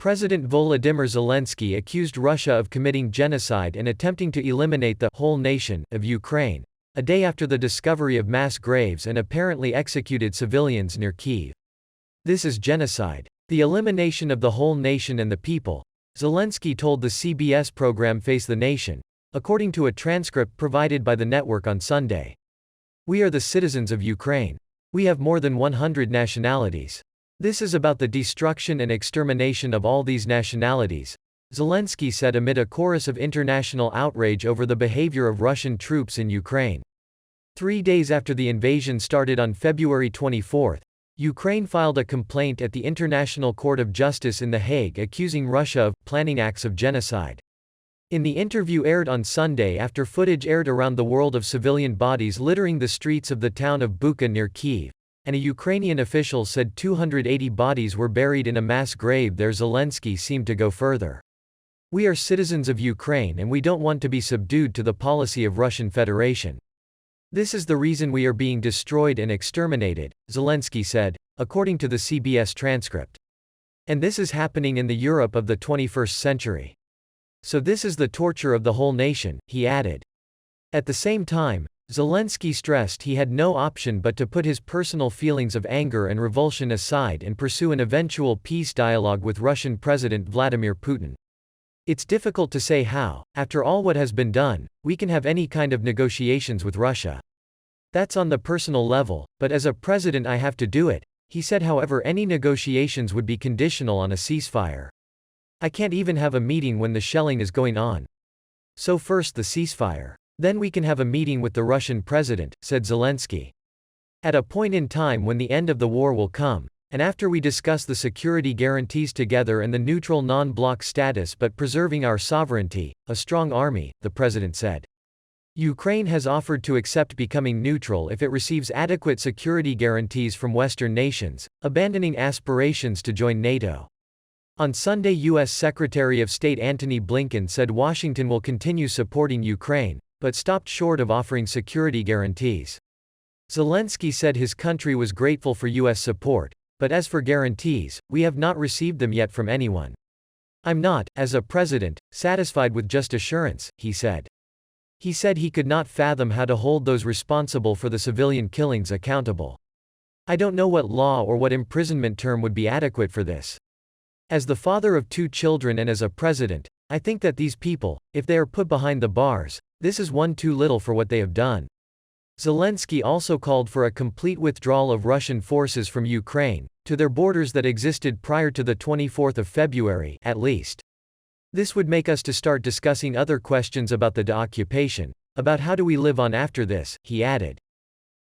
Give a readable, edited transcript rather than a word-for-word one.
President Volodymyr Zelensky accused Russia of committing genocide and attempting to eliminate the whole nation of Ukraine, a day after the discovery of mass graves and apparently executed civilians near Kyiv. This is genocide. The elimination of the whole nation and the people, Zelensky told the CBS program Face the Nation, according to a transcript provided by the network on Sunday. We are the citizens of Ukraine. We have more than 100 nationalities. This is about the destruction and extermination of all these nationalities, Zelensky said amid a chorus of international outrage over the behavior of Russian troops in Ukraine. 3 days after the invasion started on February 24, Ukraine filed a complaint at the International Court of Justice in The Hague accusing Russia of planning acts of genocide. In the interview aired on Sunday after footage aired around the world of civilian bodies littering the streets of the town of Bucha near Kyiv, and a Ukrainian official said 280 bodies were buried in a mass grave there, Zelensky seemed to go further. We are citizens of Ukraine and we don't want to be subdued to the policy of Russian Federation. This is the reason we are being destroyed and exterminated, Zelensky said, according to the CBS transcript. And this is happening in the Europe of the 21st century. So this is the torture of the whole nation, he added. At the same time, Zelensky stressed he had no option but to put his personal feelings of anger and revulsion aside and pursue an eventual peace dialogue with Russian President Vladimir Putin. It's difficult to say how, after all what has been done, we can have any kind of negotiations with Russia. That's on the personal level, but as a president I have to do it, he said. However, any negotiations would be conditional on a ceasefire. I can't even have a meeting when the shelling is going on. So first the ceasefire. Then we can have a meeting with the Russian president, said Zelensky. At a point in time when the end of the war will come, and after we discuss the security guarantees together and the neutral non-bloc status but preserving our sovereignty, a strong army, the president said. Ukraine has offered to accept becoming neutral if it receives adequate security guarantees from Western nations, abandoning aspirations to join NATO. On Sunday, U.S. Secretary of State Antony Blinken said Washington will continue supporting Ukraine, but stopped short of offering security guarantees. Zelensky said his country was grateful for U.S. support, but as for guarantees, we have not received them yet from anyone. I'm not, as a president, satisfied with just assurance, he said. He said he could not fathom how to hold those responsible for the civilian killings accountable. I don't know what law or what imprisonment term would be adequate for this. As the father of 2 children and as a president, I think that these people, if they are put behind the bars, this is one too little for what they have done. Zelensky also called for a complete withdrawal of Russian forces from Ukraine, to their borders that existed prior to the 24th of February, at least. This would make us to start discussing other questions about the occupation, about how do we live on after this, he added.